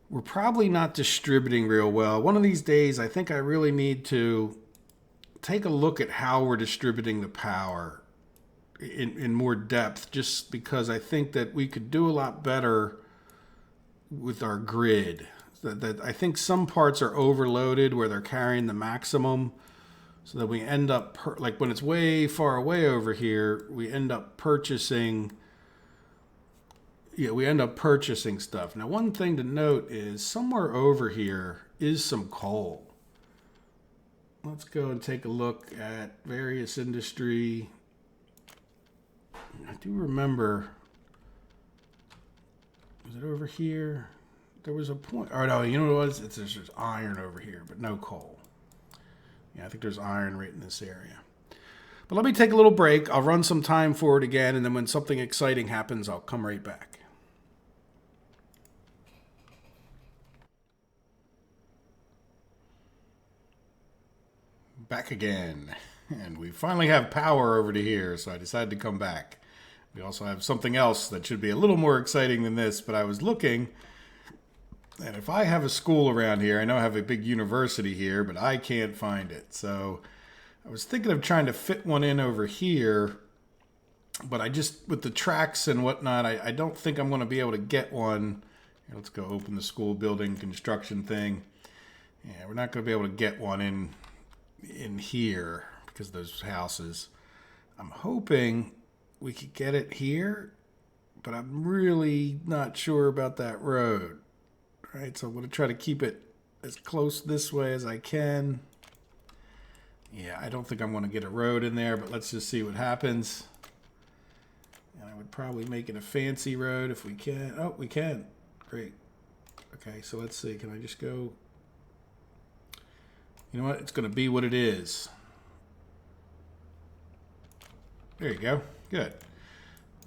we're probably not distributing real well. One of these days, I think I really need to take a look at how we're distributing the power in more depth, just because I think that we could do a lot better with our grid. that I think some parts are overloaded where they're carrying the maximum, so that we end up, like when it's way far away over here, we end up purchasing, stuff. Now, one thing to note is somewhere over here is some coal. Let's go and take a look at various industry. I do remember, was it over here? There was a point. Oh, no, you know what it was? There's iron over here, but no coal. Yeah, I think there's iron right in this area. But let me take a little break. I'll run some time forward again, and then when something exciting happens, I'll come right back. Back again. And we finally have power over to here, so I decided to come back. We also have something else that should be a little more exciting than this, but I was looking, and if I have a school around here, I know I have a big university here, but I can't find it. So I was thinking of trying to fit one in over here, but I just, with the tracks and whatnot, I don't think I'm going to be able to get one. Here, let's go open the school building construction thing. Yeah, we're not going to be able to get one in here because of those houses. I'm hoping we could get it here, but I'm really not sure about that road. All right, so I'm going to try to keep it as close this way as I can. Yeah, I don't think I'm going to get a road in there, but let's just see what happens. And I would probably make it a fancy road if we can. Oh, we can. Great. Okay, so let's see. Can I just go? You know what? It's going to be what it is. There you go. Good.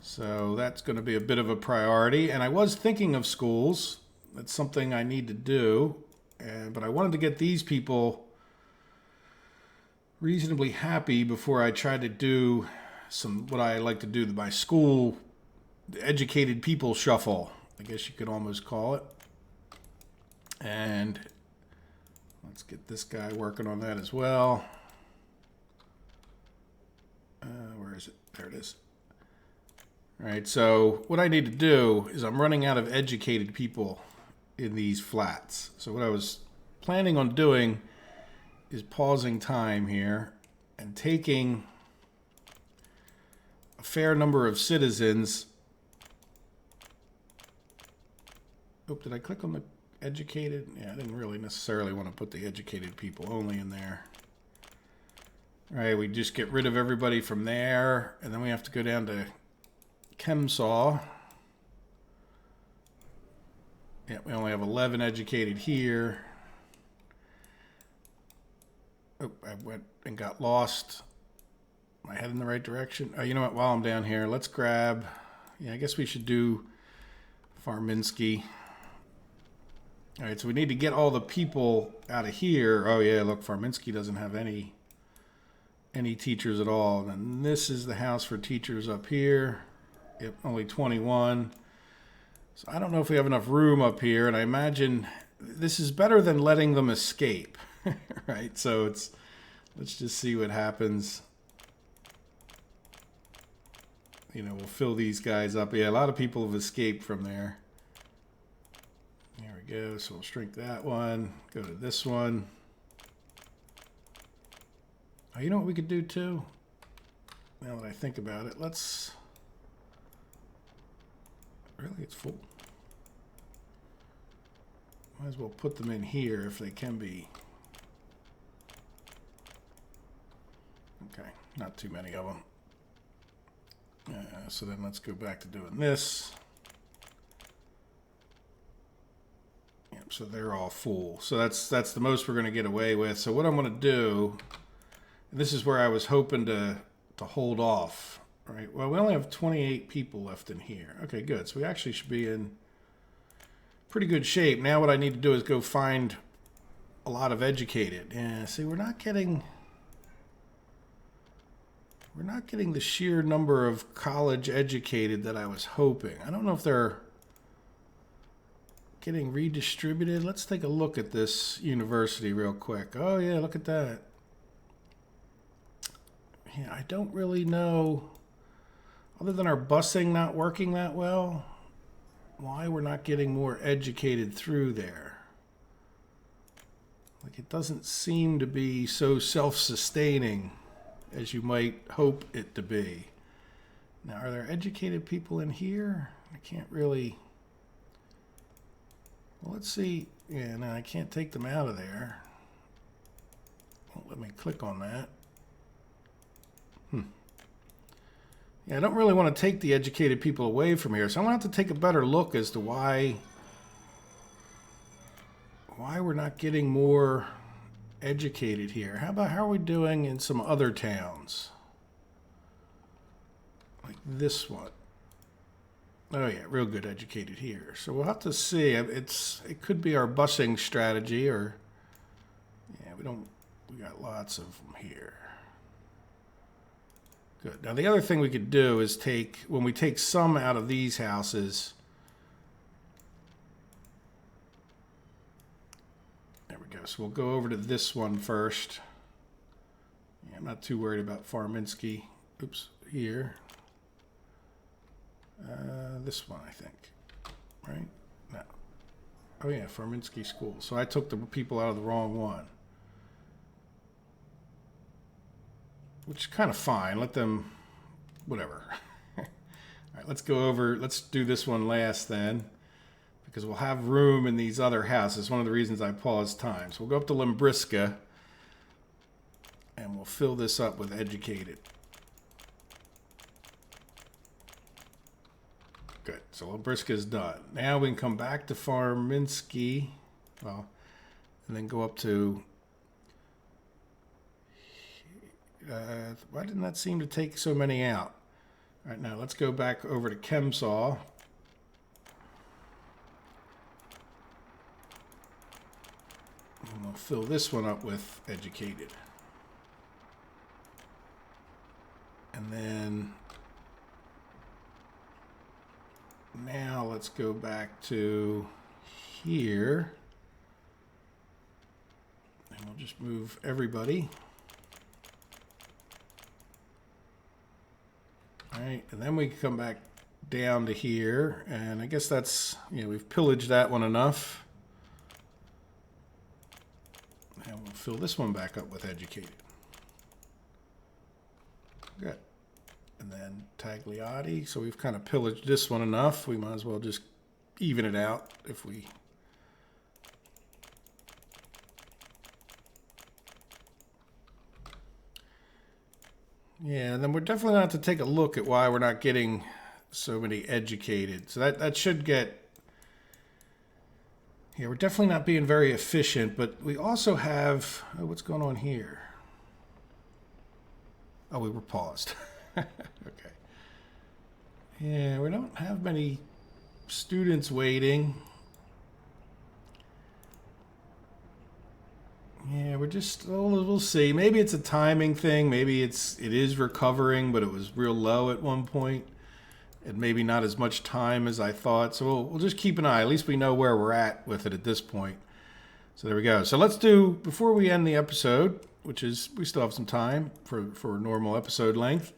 So that's going to be a bit of a priority. And I was thinking of schools. That's something I need to do. But I wanted to get these people reasonably happy before I try to do what I like to do, my school educated people shuffle, I guess you could almost call it. And let's get this guy working on that as well. Where is it? There it is. All right, so what I need to do is I'm running out of educated people in these flats. So what I was planning on doing is pausing time here and taking a fair number of citizens. Oh, did I click on the educated? Yeah, I didn't really necessarily want to put the educated people only in there. All right, we just get rid of everybody from there, and then we have to go down to Chemsaw. Yeah, we only have 11 educated here. Oh, I went and got lost. Am I heading in the right direction? Oh, you know what? While I'm down here, let's grab... Yeah, I guess we should do Farminsky. All right, so we need to get all the people out of here. Oh, yeah, look, Farminsky doesn't have any teachers at all. And this is the house for teachers up here. Yep, only 21. So I don't know if we have enough room up here, and I imagine this is better than letting them escape, right? So let's just see what happens. You know, we'll fill these guys up. Yeah, a lot of people have escaped from there. There we go. So we'll shrink that one. Go to this one. Oh, you know what we could do too? Now that I think about it, let's... Really, it's full. Might as well put them in here if they can be. Okay, not too many of them. So then let's go back to doing this. Yep, so they're all full. So that's the most we're going to get away with. So what I'm going to do, and this is where I was hoping to hold off. All right, well, we only have 28 people left in here. Okay, good. So we actually should be in pretty good shape. Now what I need to do is go find a lot of educated. Yeah, see, we're not getting the sheer number of college educated that I was hoping. I don't know if they're getting redistributed. Let's take a look at this university real quick. Oh, yeah, look at that. Yeah, I don't really know... Other than our busing not working that well, why we're not getting more educated through there. it doesn't seem to be so self-sustaining as you might hope it to be. Now, are there educated people in here? I can't really... Well, let's see. Yeah, no, I can't take them out of there. Won't let me click on that. Yeah, I don't really want to take the educated people away from here, so I'm going to have to take a better look as to why we're not getting more educated here. How are we doing in some other towns? Like this one. Oh yeah, real good educated here. So we'll have to see. It could be our busing strategy, or yeah, we got lots of them here. Good. Now the other thing we could do is when we take some out of these houses. There we go. So we'll go over to this one first. Yeah, I'm not too worried about Farminsky. Oops, here. This one, I think. Right? No. Oh yeah, Farminsky School. So I took the people out of the wrong one. Which is kind of fine. Let them, whatever. All right, let's go over, let's do this one last then, because we'll have room in these other houses. One of the reasons I paused time. So we'll go up to Limbriska, and we'll fill this up with educated. Good. So Limbriska is done. Now we can come back to Farminsky, well, and then go up to... why didn't that seem to take so many out? All right, now let's go back over to Chemsaw. And we'll fill this one up with educated. And then now let's go back to here. And we'll just move everybody. All right, and then we can come back down to here, and I guess that's, we've pillaged that one enough. And we'll fill this one back up with educated. Good. And then Tagliati, so we've kind of pillaged this one enough. We might as well just even it out if we... Yeah, and then we're definitely going to have to take a look at why we're not getting so many educated. So that should get... Yeah, we're definitely not being very efficient, but we also have... Oh, what's going on here? Oh, we were paused. Okay. Yeah, we don't have many students waiting. Yeah, we're just, we'll see. Maybe it's a timing thing. Maybe it is recovering, but it was real low at one point. And maybe not as much time as I thought. So we'll just keep an eye. At least we know where we're at with it at this point. So there we go. So let's do, before we end the episode, which is, we still have some time for normal episode length.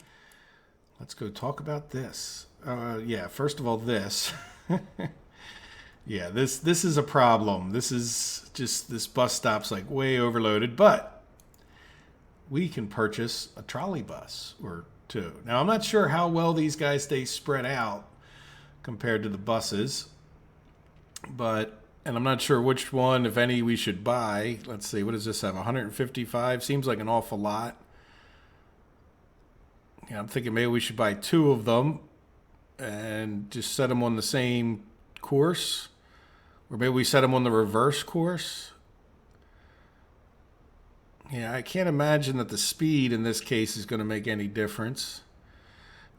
Let's go talk about this. Yeah, first of all, this. Yeah, this is a problem. This is just, this bus stop's like way overloaded, but we can purchase a trolley bus or two. Now, I'm not sure how well these guys stay spread out compared to the buses, but, and I'm not sure which one, if any, we should buy. Let's see, what does this have? 155? Seems like an awful lot. Yeah, I'm thinking maybe we should buy two of them and just set them on the same course. Or maybe we set them on the reverse course. Yeah, I can't imagine that the speed in this case is going to make any difference.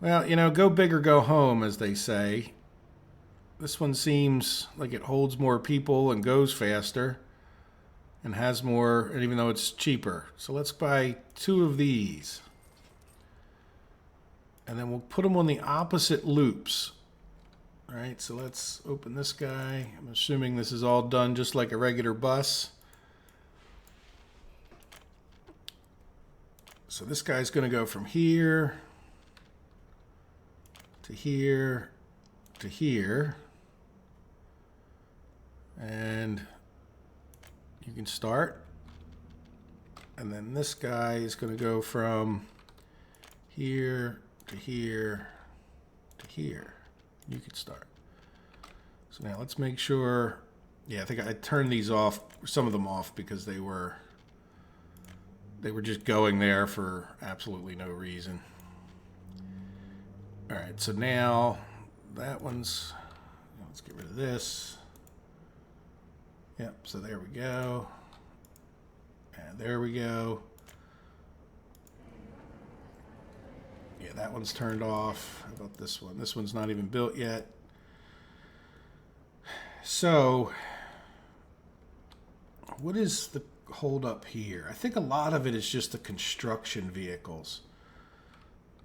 Well, go big or go home, as they say. This one seems like it holds more people and goes faster and has more, and even though it's cheaper. So let's buy two of these. And then we'll put them on the opposite loops. All right, so let's open this guy. I'm assuming this is all done just like a regular bus. So this guy's going to go from here to here to here. And you can start. And then this guy is going to go from here to here to here. You can start. So now let's make sure. Yeah, I think I turned these off, some of them off, because they were just going there for absolutely no reason. All right, so now that one's, let's get rid of this. Yep, so there we go. And there we go. Yeah, that one's turned off. How about this one? This one's not even built yet. So, what is the hold up here? I think a lot of it is just the construction vehicles.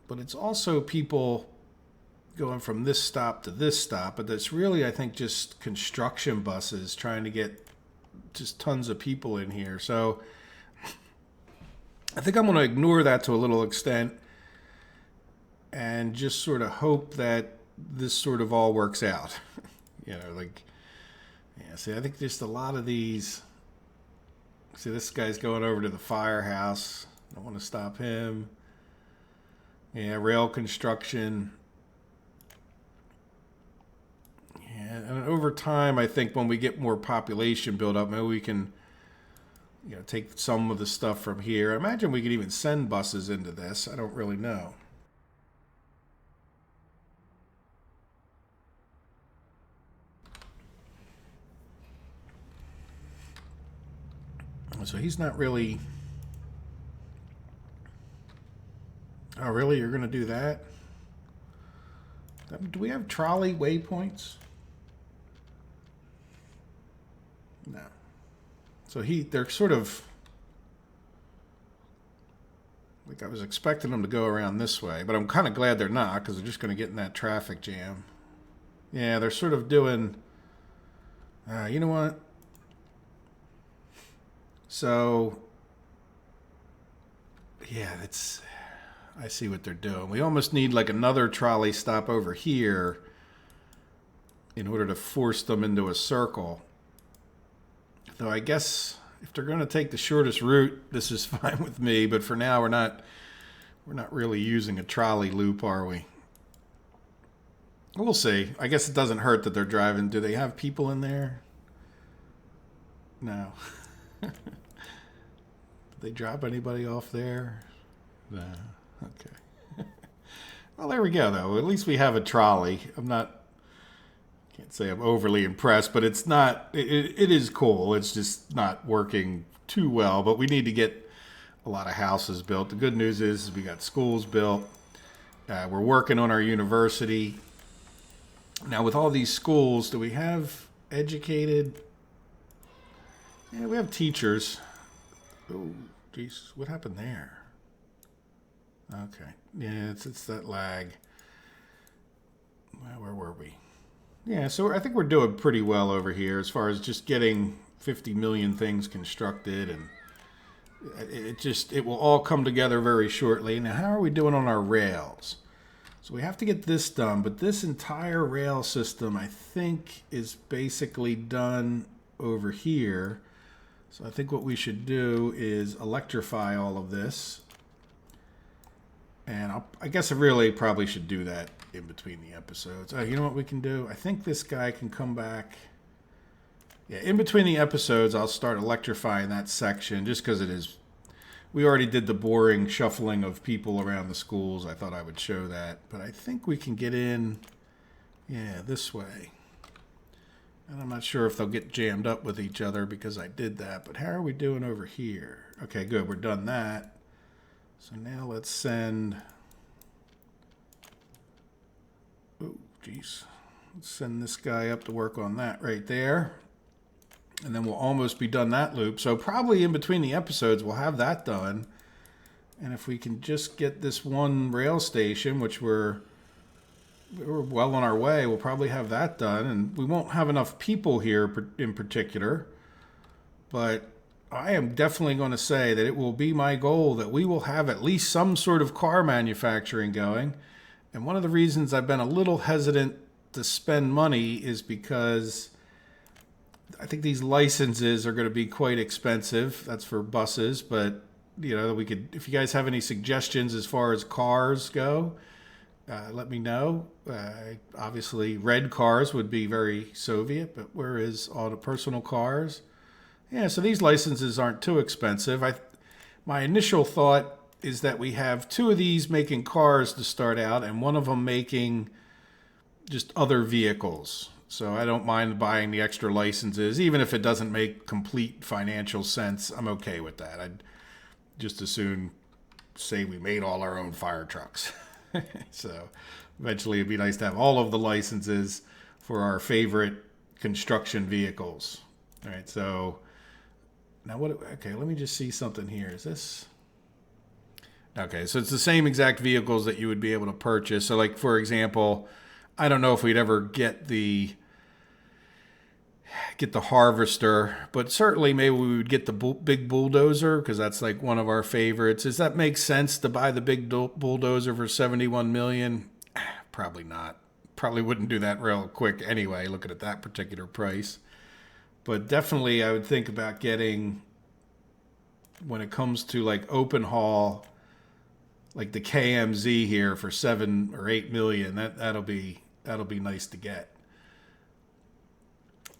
But it's also people going from this stop to this stop. But that's really, I think, just construction buses trying to get just tons of people in here. So, I think I'm going to ignore that to a little extent and just sort of hope that this sort of all works out. You know, like, yeah, see, I think just a lot of these, see, this guy's going over to the firehouse. I don't want to stop him. Yeah, rail construction. Yeah, and over time, I think when we get more population build up, maybe we can, you know, take some of the stuff from here. I imagine we could even send buses into this. I don't really know. So he's not really... Oh, really? You're going to do that? Do we have trolley waypoints? No. So they're sort of... Like I was expecting them to go around this way, but I'm kind of glad they're not, because they're just going to get in that traffic jam. Yeah, they're sort of doing... you know what? So, yeah, I see what they're doing. We almost need like another trolley stop over here in order to force them into a circle. Though I guess if they're going to take the shortest route, this is fine with me. But for now, we're not really using a trolley loop, are we? We'll see. I guess it doesn't hurt that they're driving. Do they have people in there? No. Did they drop anybody off there? No. Okay. Well, there we go, though. At least we have a trolley. Can't say I'm overly impressed, but it's not, it is cool. It's just not working too well, but we need to get a lot of houses built. The good news is we got schools built. We're working on our university. Now, with all these schools, do we have educated? Yeah, we have teachers. Oh, geez, what happened there? Okay, yeah, it's that lag. Well, where were we? Yeah, so I think we're doing pretty well over here as far as just getting 50 million things constructed, and it will all come together very shortly. Now, how are we doing on our rails? So we have to get this done, but this entire rail system, I think, is basically done over here. So I think what we should do is electrify all of this. And I guess I really probably should do that in between the episodes. You know what we can do? I think this guy can come back. Yeah, in between the episodes, I'll start electrifying that section just because it is... We already did the boring shuffling of people around the schools. I thought I would show that. But I think we can get in, yeah, this way. And I'm not sure if they'll get jammed up with each other because I did that. But how are we doing over here? Okay, good. We're done that. So now let's send... Oh, geez. Let's send this guy up to work on that right there. And then we'll almost be done that loop. So probably in between the episodes, we'll have that done. And if we can just get this one rail station, which we're well on our way, we'll probably have that done. And we won't have enough people here in particular. But I am definitely going to say that it will be my goal that we will have at least some sort of car manufacturing going. And one of the reasons I've been a little hesitant to spend money is because I think these licenses are going to be quite expensive. That's for buses, but we could, if you guys have any suggestions as far as cars go, let me know. Obviously, red cars would be very Soviet, but where is all the personal cars? Yeah, so these licenses aren't too expensive. My initial thought is that we have two of these making cars to start out, and one of them making just other vehicles. So I don't mind buying the extra licenses, even if it doesn't make complete financial sense. I'm okay with that. I'd just as soon say we made all our own fire trucks. So eventually it'd be nice to have all of the licenses for our favorite construction vehicles. All right, so now okay, let me just see something here. Is this? Okay, so it's the same exact vehicles that you would be able to purchase. So like, for example, I don't know if we'd ever get the harvester, but certainly maybe we would get the big bulldozer, because that's like one of our favorites. Does that make sense to buy the big bulldozer for 71 million? Probably not. Probably wouldn't do that real quick anyway, looking at that particular price. But definitely I would think about getting, when it comes to like open haul, like the KMZ here for 7 or 8 million. That'll be nice to get.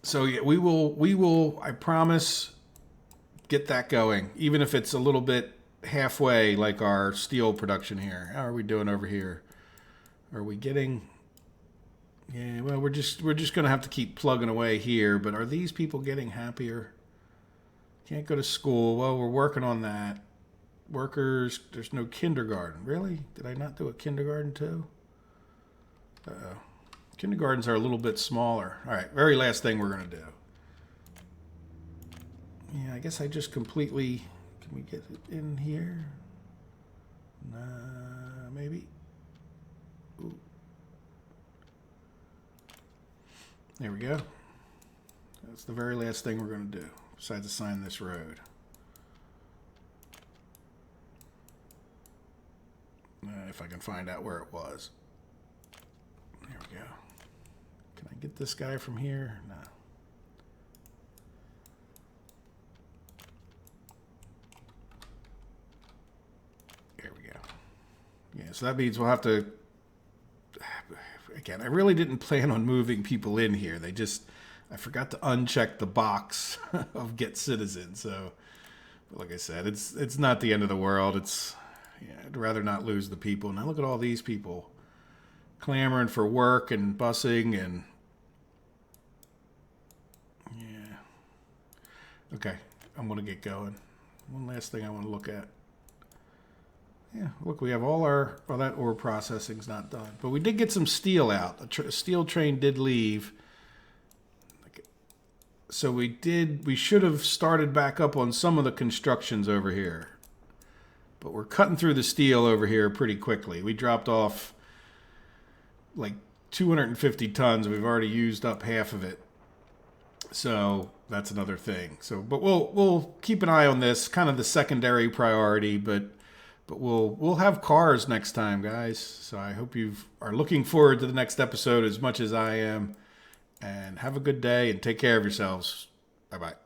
So yeah, we will, I promise, get that going, even if it's a little bit halfway, like our steel production here. How are we doing over here? Are we getting? Yeah, well, we're just gonna have to keep plugging away here. But are these people getting happier? Can't go to school. Well, we're working on that. Workers, there's no kindergarten. Really? Did I not do a kindergarten too? Uh-oh. Kindergartens are a little bit smaller. All right, very last thing we're going to do. Yeah, I guess I just completely... Can we get it in here? Maybe. Ooh. There we go. That's the very last thing we're going to do, besides assign this road. If I can find out where it was. There we go. Can I get this guy from here? No. There we go. Yeah, so that means we'll have to... Again, I really didn't plan on moving people in here. I forgot to uncheck the box of get citizen. So, like I said, it's not the end of the world. I'd rather not lose the people. Now look at all these people clamoring for work and busing and... Yeah. Okay, I'm going to get going. One last thing I want to look at. Yeah, look, we have all our... Well, that ore processing's not done. But we did get some steel out. A steel train did leave. So we should have started back up on some of the constructions over here. But we're cutting through the steel over here pretty quickly. We dropped off like 250 tons. We've already used up half of it. So that's another thing. So, but we'll keep an eye on this, kind of the secondary priority, but we'll have cars next time, guys. So I hope you are looking forward to the next episode as much as I am. And have a good day and take care of yourselves. Bye-bye.